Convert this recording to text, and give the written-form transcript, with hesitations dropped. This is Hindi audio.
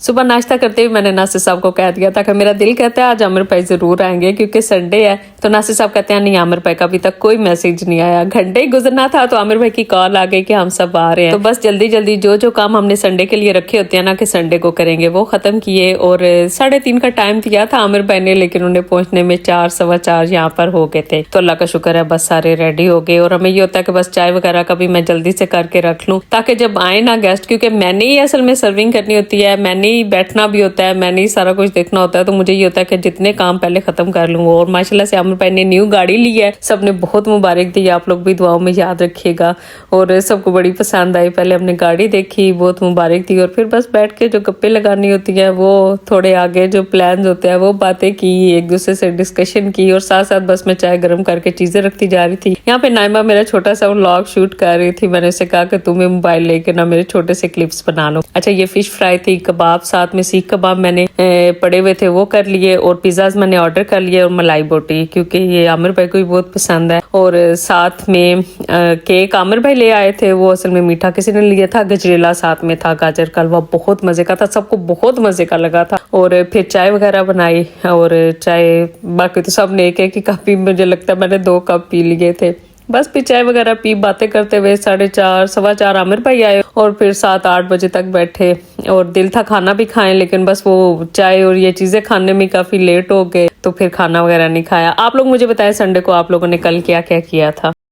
सुबह नाश्ता करते ही मैंने नासिर साहब को कह दिया था कि मेरा दिल कहता है आज आमिर भाई जरूर आएंगे क्योंकि संडे है। तो नासिर साहब कहते हैं नहीं, आमिर भाई का अभी तक कोई मैसेज नहीं आया। घंटे ही गुजरना था तो आमिर भाई की कॉल आ गई कि हम सब आ रहे हैं। तो बस जल्दी जल्दी जो जो काम हमने संडे के लिए रखे होते हैं ना कि संडे को करेंगे, वो खत्म किए। और 3:30 का टाइम दिया था आमिर भाई ने, लेकिन उन्हें पहुंचने में 4 सवा 4 यहाँ पर हो गए थे। तो अल्लाह का शुक्र है बस सारे रेडी हो गए। और हमें ये होता है कि बस चाय वगैरह का भी मैं जल्दी से करके रख लूँ ताकि जब आए ना गेस्ट, क्योंकि मैंने ही असल में सर्विंग करनी होती है, मैंने ही बैठना भी होता है, मैंने ही सारा कुछ देखना होता है। तो मुझे ये होता है कि जितने काम पहले खत्म कर लूँ। और माशाल्लाह से आमिर भाई ने न्यू गाड़ी ली है, सबने बहुत मुबारक दी, आप लोग भी दुआओं में याद रखिएगा। और सबको बड़ी पसंद आई। पहले हमने गाड़ी देखी, बहुत मुबारक दी, और फिर बस बैठ के जो गप्पे लगानी होती है, वो थोड़े आगे जो प्लान होते हैं वो बातें की, एक दूसरे से डिस्कशन की। और साथ साथ बस मैं चाय गर्म करके चीजें रखती जा रही थी। यहाँ पे नाइमा मेरा छोटा सा व्लॉग शूट कर रही थी। मैंने उसे कहा कि तुम्हें मोबाइल लेके ना मेरे छोटे से क्लिप्स बना लो। अच्छा, ये फिश फ्राई थी, कबाब साथ में सीख कबाब मैंने पड़े हुए थे वो कर लिए, और पिज्जाज मैंने ऑर्डर कर लिए, और मलाई बोटी क्योंकि ये आमिर भाई को भी बहुत पसंद है। और साथ में केक आमिर भाई ले आए थे, वो असल में मीठा किसी ने लिया था, गजरेला साथ में था, गाजर का हलवा बहुत मजे का था, सबको बहुत मजे का लगा था। और फिर चाय वगैरह बनाई, और चाय बाकी तो सब ने एक एक कप पी, मुझे लगता है मैंने 2 कप पी लिए थे। बस फिर चाय वगैरह पी, बातें करते हुए 4:30 सवा 4 आमिर भाई आए, और फिर 7-8 बजे तक बैठे। और दिल था खाना भी खाएं, लेकिन बस वो चाय और ये चीजें खाने में काफी लेट हो गए, तो फिर खाना वगैरह नहीं खाया। आप लोग मुझे बताएं संडे को आप लोगों ने कल क्या क्या किया था।